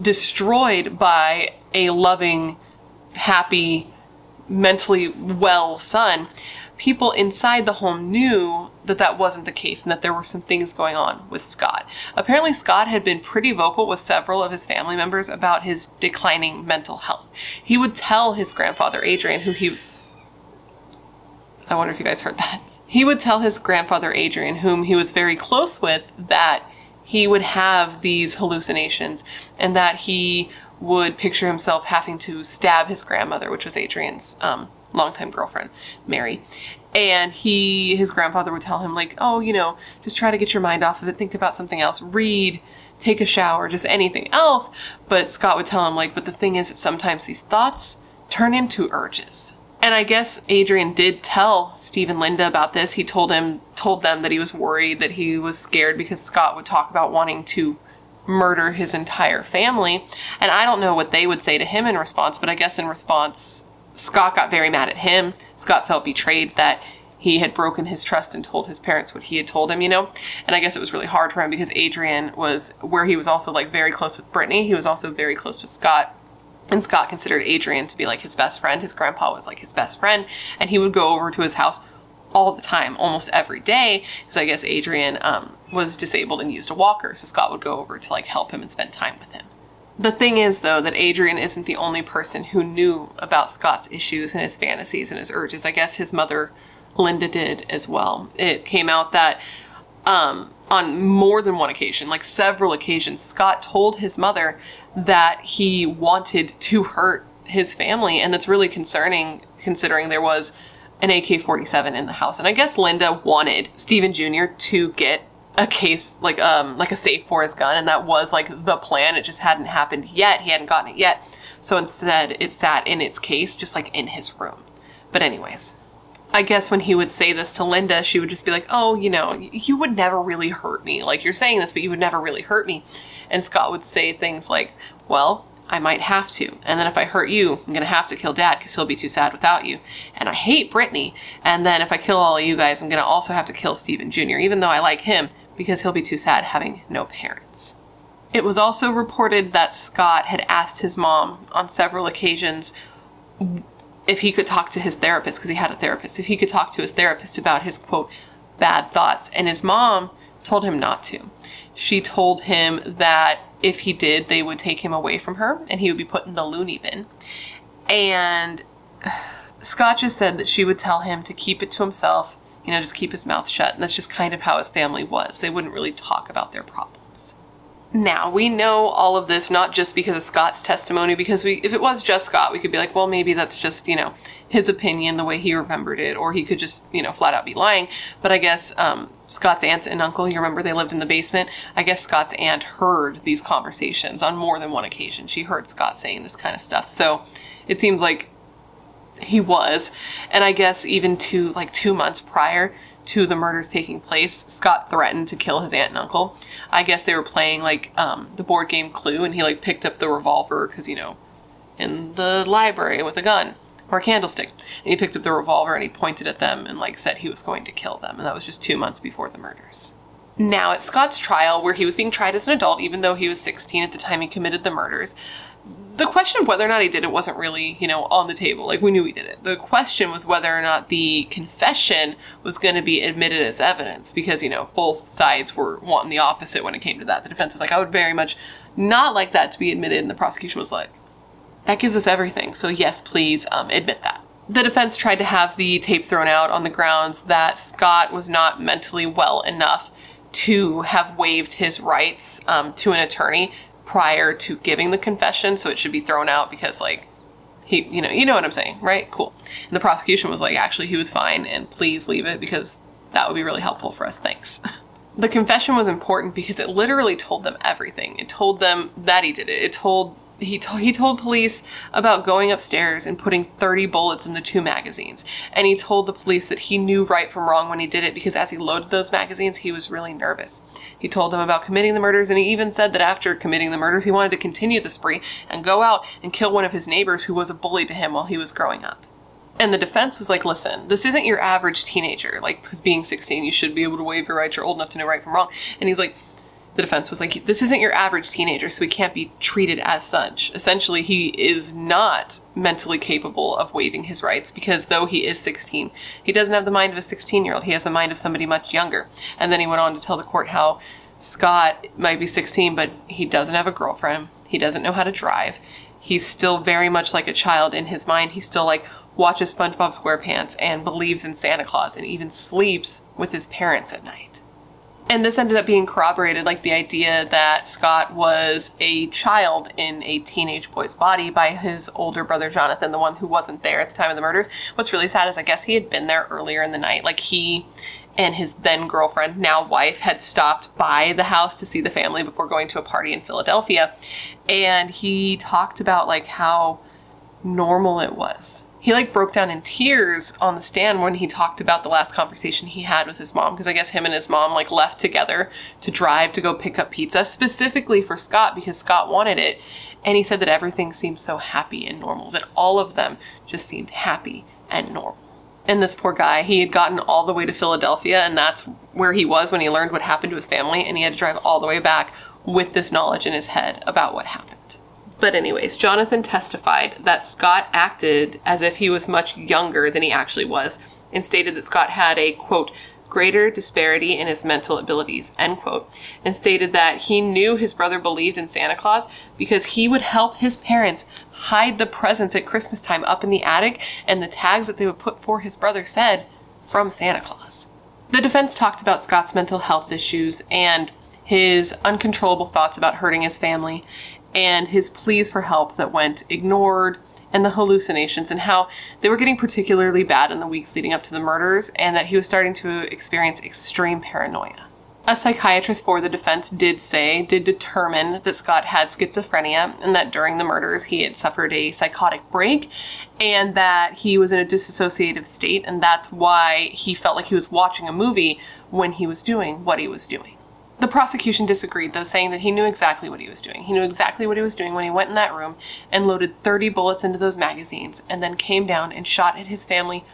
Speaker 1: destroyed by a loving, happy, mentally well son. People inside the home knew that that wasn't the case and that there were some things going on with Scott. Apparently Scott had been pretty vocal with several of his family members about his declining mental health. He would tell his grandfather Adrian, who he was... I wonder if you guys heard that. He would tell his grandfather Adrian, whom he was very close with, that he would have these hallucinations and that he would picture himself having to stab his grandmother, which was Adrian's longtime girlfriend, Mary. And his grandfather would tell him like, oh, you know, just try to get your mind off of it. Think about something else. Read, take a shower, just anything else. But Scott would tell him like, but the thing is that sometimes these thoughts turn into urges. And I guess Adrian did tell Steve and Linda about this. He told them that he was worried, that he was scared because Scott would talk about wanting to murder his entire family. And I don't know what they would say to him in response, but I guess in response, Scott got very mad at him. Scott felt betrayed that he had broken his trust and told his parents what he had told him, you know? And I guess it was really hard for him because Adrian was where he was also like very close with Brittany. He was also very close with Scott. And Scott considered Adrian to be like his best friend. His grandpa was like his best friend. And he would go over to his house all the time, almost every day. Because I guess Adrian was disabled and used a walker. So Scott would go over to like help him and spend time with him. The thing is, though, that Adrian isn't the only person who knew about Scott's issues and his fantasies and his urges. I guess his mother, Linda, did as well. It came out that on more than one occasion, like several occasions, Scott told his mother that he wanted to hurt his family. And that's really concerning considering there was an AK-47 in the house. And I guess Linda wanted Stephen Jr. to get a case, like a safe for his gun, and that was like the plan. It just hadn't happened yet. He hadn't gotten it yet. So instead it sat in its case, just like in his room. But anyways, I guess when he would say this to Linda, she would just be like, oh, you know, you would never really hurt me. Like, you're saying this, but you would never really hurt me. And Scott would say things like, well, I might have to. And then if I hurt you, I'm going to have to kill Dad because he'll be too sad without you. And I hate Brittany. And then if I kill all of you guys, I'm going to also have to kill Stephen Jr., even though I like him, because he'll be too sad having no parents. It was also reported that Scott had asked his mom on several occasions if he could talk to his therapist, because he had a therapist, if he could talk to his therapist about his, quote, bad thoughts. And his mom told him not to. She told him that if he did, they would take him away from her and he would be put in the loony bin. And Scott just said that she would tell him to keep it to himself, you know, just keep his mouth shut. And that's just kind of how his family was. They wouldn't really talk about their problems. Now, we know all of this not just because of Scott's testimony, because if it was just Scott, we could be like, well, maybe that's just, you know, his opinion, the way he remembered it, or he could just, you know, flat out be lying. But I guess Scott's aunt and uncle, you remember they lived in the basement? I guess Scott's aunt heard these conversations on more than one occasion. She heard Scott saying this kind of stuff. So it seems like he was. And I guess even to like 2 months prior to the murders taking place, Scott threatened to kill his aunt and uncle. I guess they were playing like the board game Clue, and he like picked up the revolver because, you know, in the library with a gun or a candlestick. And he picked up the revolver and he pointed at them and like said he was going to kill them. And that was just 2 months before the murders. Now at Scott's trial, where he was being tried as an adult, even though he was 16 at the time he committed the murders, the question of whether or not he did it wasn't really, you know, on the table. Like, we knew he did it. The question was whether or not the confession was going to be admitted as evidence, because, you know, both sides were wanting the opposite when it came to that. The defense was like, I would very much not like that to be admitted, and the prosecution was like, that gives us everything, so yes, please admit that. The defense tried to have the tape thrown out on the grounds that Scott was not mentally well enough to have waived his rights to an attorney prior to giving the confession, so it should be thrown out because, like, he, you know what I'm saying, right? Cool. And the prosecution was like, actually, he was fine, and please leave it because that would be really helpful for us, thanks. The confession was important because it literally told them everything. It told them that he did it. He told police about going upstairs and putting 30 bullets in the 2 magazines. And he told the police that he knew right from wrong when he did it because as he loaded those magazines, he was really nervous. He told them about committing the murders, and he even said that after committing the murders, he wanted to continue the spree and go out and kill one of his neighbors who was a bully to him while he was growing up. And the defense was like, listen, this isn't your average teenager. Like, because being 16, you should be able to waive your rights. You're old enough to know right from wrong. And he's like, the defense was like, this isn't your average teenager, so he can't be treated as such. Essentially, he is not mentally capable of waiving his rights because though he is 16, he doesn't have the mind of a 16-year-old. He has the mind of somebody much younger. And then he went on to tell the court how Scott might be 16, but he doesn't have a girlfriend. He doesn't know how to drive. He's still very much like a child in his mind. He's still like watches SpongeBob SquarePants and believes in Santa Claus and even sleeps with his parents at night. And this ended up being corroborated, like the idea that Scott was a child in a teenage boy's body, by his older brother Jonathan, the one who wasn't there at the time of the murders. What's really sad is I guess he had been there earlier in the night. Like he and his then girlfriend, now wife, had stopped by the house to see the family before going to a party in Philadelphia. And he talked about like how normal it was. He like broke down in tears on the stand when he talked about the last conversation he had with his mom, because I guess him and his mom like left together to drive to go pick up pizza specifically for Scott because Scott wanted it. And he said that everything seemed so happy and normal, that all of them just seemed happy and normal. And this poor guy, he had gotten all the way to Philadelphia, and that's where he was when he learned what happened to his family, and he had to drive all the way back with this knowledge in his head about what happened. But anyways, Jonathan testified that Scott acted as if he was much younger than he actually was, and stated that Scott had a, quote, greater disparity in his mental abilities, end quote, and stated that he knew his brother believed in Santa Claus because he would help his parents hide the presents at Christmas time up in the attic, and the tags that they would put for his brother said, from Santa Claus. The defense talked about Scott's mental health issues and his uncontrollable thoughts about hurting his family, and his pleas for help that went ignored, and the hallucinations, and how they were getting particularly bad in the weeks leading up to the murders, and that he was starting to experience extreme paranoia. A psychiatrist for the defense did determine that Scott had schizophrenia, and that during the murders he had suffered a psychotic break, and that he was in a dissociative state, and that's why he felt like he was watching a movie when he was doing what he was doing. The prosecution disagreed, though, saying that he knew exactly what he was doing. He knew exactly what he was doing when he went in that room and loaded 30 bullets into those magazines and then came down and shot at his family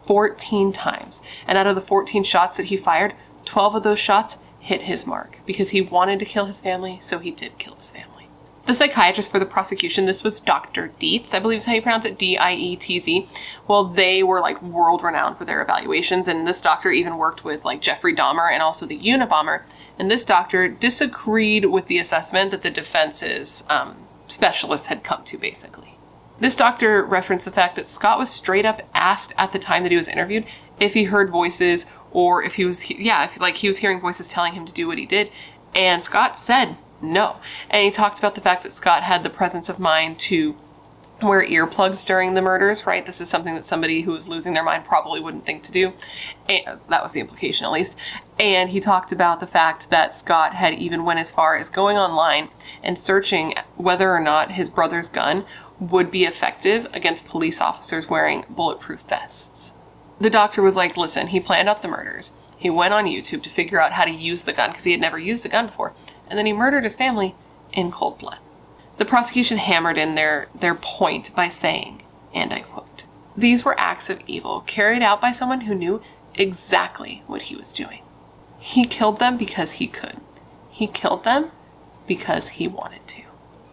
Speaker 1: 14 times. And out of the 14 shots that he fired, 12 of those shots hit his mark because he wanted to kill his family, so he did kill his family. The psychiatrist for the prosecution, this was Dr. Dietz, I believe is how you pronounce it, D-I-E-T-Z. Well, they were like world renowned for their evaluations, and this doctor even worked with like Jeffrey Dahmer and also the Unabomber. And this doctor disagreed with the assessment that the defense's specialist had come to, basically. This doctor referenced the fact that Scott was straight up asked at the time that he was interviewed if he heard voices, or if he was, if he was hearing voices telling him to do what he did. And Scott said no. And he talked about the fact that Scott had the presence of mind to wear earplugs during the murders, right? This is something that somebody who was losing their mind probably wouldn't think to do. And that was the implication, at least. And he talked about the fact that Scott had even went as far as going online and searching whether or not his brother's gun would be effective against police officers wearing bulletproof vests. The doctor was like, listen, he planned out the murders. He went on YouTube to figure out how to use the gun because he had never used a gun before. And then he murdered his family in cold blood. The prosecution hammered in their point by saying, and I quote, "These were acts of evil carried out by someone who knew exactly what he was doing. He killed them because he could. He killed them because he wanted to."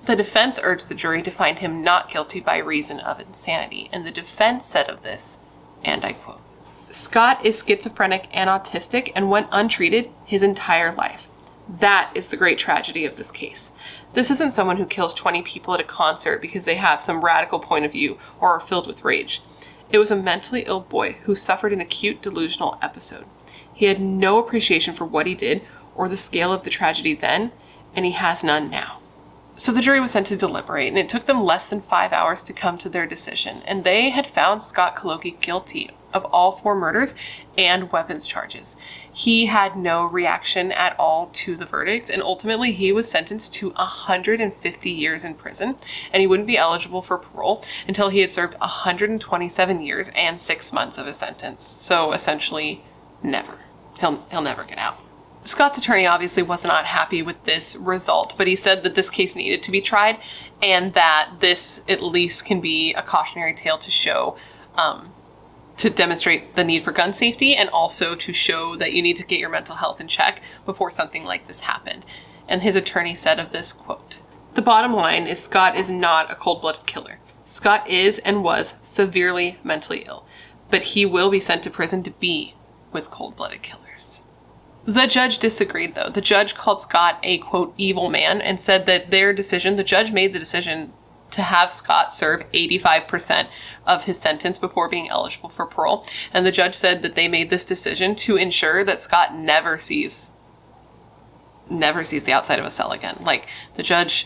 Speaker 1: The defense urged the jury to find him not guilty by reason of insanity, and the defense said of this, and I quote, "Scott is schizophrenic and autistic and went untreated his entire life. That is the great tragedy of this case. This isn't someone who kills 20 people at a concert because they have some radical point of view or are filled with rage. It was a mentally ill boy who suffered an acute delusional episode. He had no appreciation for what he did or the scale of the tragedy then, and he has none now." So the jury was sent to deliberate, and it took them less than 5 hours to come to their decision, and they had found Scott Kologi guilty of all 4 murders and weapons charges. He had no reaction at all to the verdict, and ultimately he was sentenced to 150 years in prison, and he wouldn't be eligible for parole until he had served 127 years and 6 months of his sentence. So essentially, never. He'll never get out. Scott's attorney obviously was not happy with this result, but he said that this case needed to be tried and that this at least can be a cautionary tale to show to demonstrate the need for gun safety and also to show that you need to get your mental health in check before something like this happened. And his attorney said of this, quote, "The bottom line is Scott is not a cold-blooded killer. Scott is and was severely mentally ill, but he will be sent to prison to be with cold-blooded killers." The judge disagreed though. The judge called Scott a, quote, evil man and said that the judge made the decision to have Scott serve 85% of his sentence before being eligible for parole. And the judge said that they made this decision to ensure that Scott never sees the outside of a cell again. Like, the judge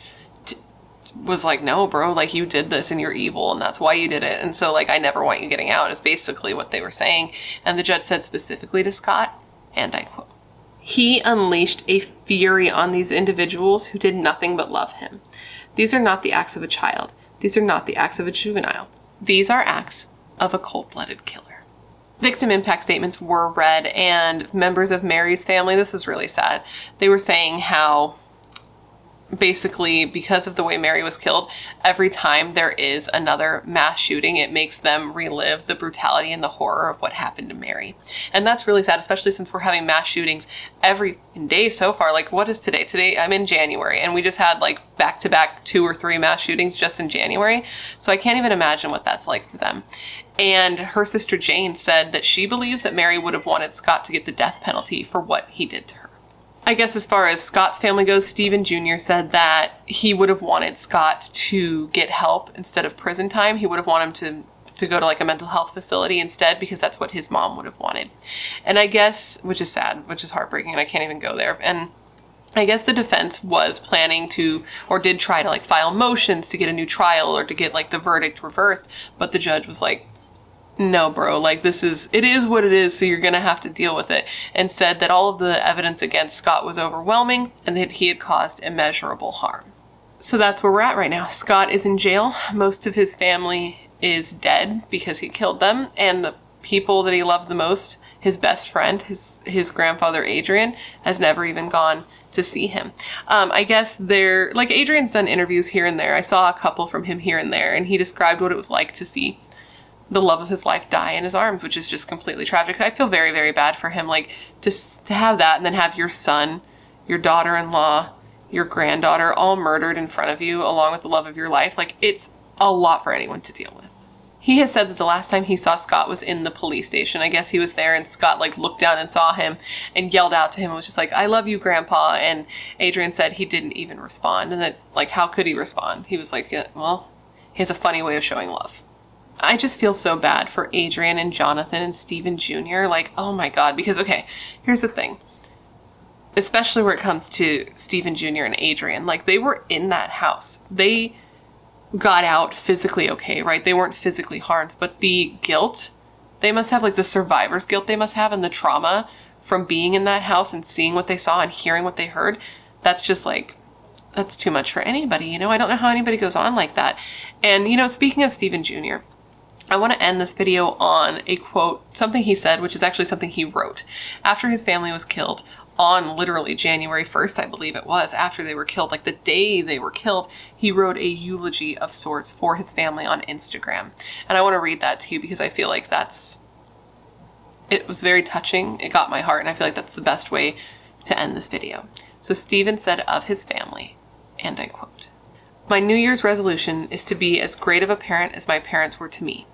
Speaker 1: was like, no, bro, like, you did this and you're evil and that's why you did it. And so, like, I never want you getting out is basically what they were saying. And the judge said specifically to Scott, and I quote, "He unleashed a fury on these individuals who did nothing but love him. These are not the acts of a child. These are not the acts of a juvenile. These are acts of a cold-blooded killer." Victim impact statements were read, and members of Mary's family, this is really sad, they were saying how basically because of the way Mary was killed, every time there is another mass shooting, it makes them relive the brutality and the horror of what happened to Mary. And that's really sad, especially since we're having mass shootings every day so far. Like, what is today? Today, I'm in January, and we just had like back-to-back 2 or 3 mass shootings just in January. So I can't even imagine what that's like for them. And her sister Jane said that she believes that Mary would have wanted Scott to get the death penalty for what he did to her. I guess as far as Scott's family goes, Stephen Jr. said that he would have wanted Scott to get help instead of prison time. He would have wanted him to go to like a mental health facility instead, because that's what his mom would have wanted. And I guess, which is sad, which is heartbreaking, and I can't even go there. And I guess the defense was planning to, or did try to like file motions to get a new trial or to get like the verdict reversed. But the judge was like, no, bro, like it is what it is, so you're gonna have to deal with it, and said that all of the evidence against Scott was overwhelming and that he had caused immeasurable harm. So that's where we're at right now. Scott is in jail. Most of his family is dead because he killed them, and the people that he loved the most, his best friend, his grandfather Adrian, has never even gone to see him. I guess like Adrian's done interviews here and there. I saw a couple from him here and there, and he described what it was like to see the love of his life die in his arms, which is just completely tragic. I feel very, very bad for him. Like, to have that and then have your son, your daughter-in-law, your granddaughter all murdered in front of you along with the love of your life, like, it's a lot for anyone to deal with. He has said that the last time he saw Scott was in the police station. I guess he was there and Scott like looked down and saw him and yelled out to him and was just like, "I love you, Grandpa." And Adrian said he didn't even respond, and that, like, how could he respond? He was like, yeah, well, he has a funny way of showing love. I just feel so bad for Adrian and Jonathan and Stephen Jr. Like, oh my God, because, okay, here's the thing. Especially where it comes to Stephen Jr. and Adrian, like, they were in that house. They got out physically okay, right? They weren't physically harmed, but the guilt, they must have, like, the survivor's guilt they must have, and the trauma from being in that house and seeing what they saw and hearing what they heard, that's just like, that's too much for anybody, you know? I don't know how anybody goes on like that. And, you know, speaking of Stephen Jr., I want to end this video on a quote, something he said, which is actually something he wrote after his family was killed on literally January 1st, I believe it was, after they were killed, like the day they were killed. He wrote a eulogy of sorts for his family on Instagram. And I want to read that to you because I feel like it was very touching. It got my heart, and I feel like that's the best way to end this video. So Stephen said of his family, and I quote, "My New Year's resolution is to be as great of a parent as my parents were to me.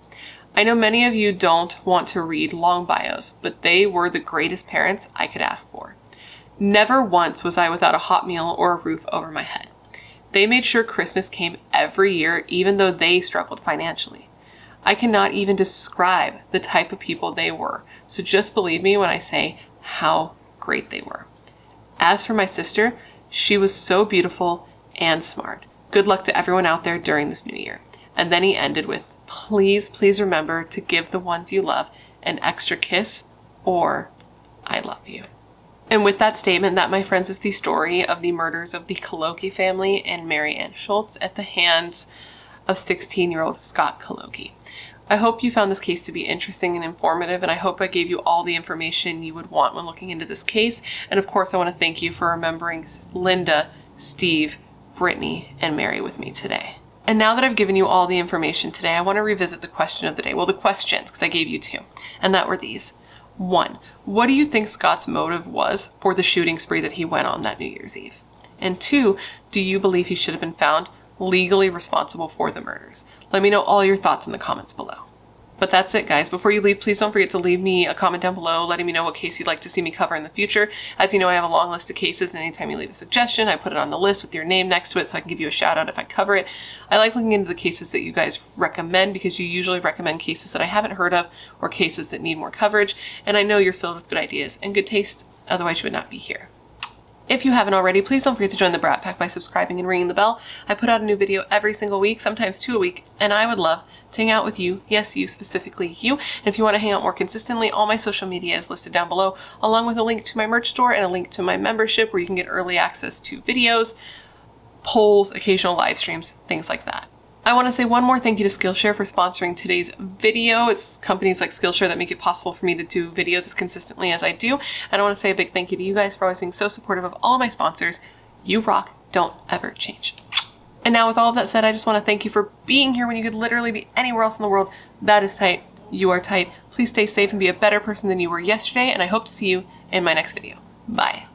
Speaker 1: I know many of you don't want to read long bios, but they were the greatest parents I could ask for. Never once was I without a hot meal or a roof over my head. They made sure Christmas came every year, even though they struggled financially. I cannot even describe the type of people they were, so just believe me when I say how great they were. As for my sister, she was so beautiful and smart. Good luck to everyone out there during this new year." And then he ended with, "Please, please remember to give the ones you love an extra kiss or I love you." And with that statement, that, my friends, is the story of the murders of the Kologi family and Mary Ann Schultz at the hands of 16-year-old Scott Kologi. I hope you found this case to be interesting and informative, and I hope I gave you all the information you would want when looking into this case. And of course, I want to thank you for remembering Linda, Steve, Brittany, and Mary with me today. And now that I've given you all the information today, I want to revisit the question of the day. Well, the questions, because I gave you two, and that were these. 1, what do you think Scott's motive was for the shooting spree that he went on that New Year's Eve? And 2, do you believe he should have been found legally responsible for the murders? Let me know all your thoughts in the comments below. But that's it, guys. Before you leave, please don't forget to leave me a comment down below letting me know what case you'd like to see me cover in the future. As you know, I have a long list of cases, and anytime you leave a suggestion, I put it on the list with your name next to it so I can give you a shout out if I cover it. I like looking into the cases that you guys recommend because you usually recommend cases that I haven't heard of or cases that need more coverage, and I know you're filled with good ideas and good taste, otherwise you would not be here. If you haven't already, please don't forget to join the Brat Pack by subscribing and ringing the bell. I put out a new video every single week, sometimes 2 a week, and I would love to hang out with you. Yes, you, specifically you. And if you want to hang out more consistently, all my social media is listed down below, along with a link to my merch store and a link to my membership where you can get early access to videos, polls, occasional live streams, things like that. I want to say one more thank you to Skillshare for sponsoring today's video. It's companies like Skillshare that make it possible for me to do videos as consistently as I do. And I want to say a big thank you to you guys for always being so supportive of all of my sponsors. You rock. Don't ever change. And now with all of that said, I just want to thank you for being here when you could literally be anywhere else in the world. That is tight. You are tight. Please stay safe and be a better person than you were yesterday. And I hope to see you in my next video. Bye.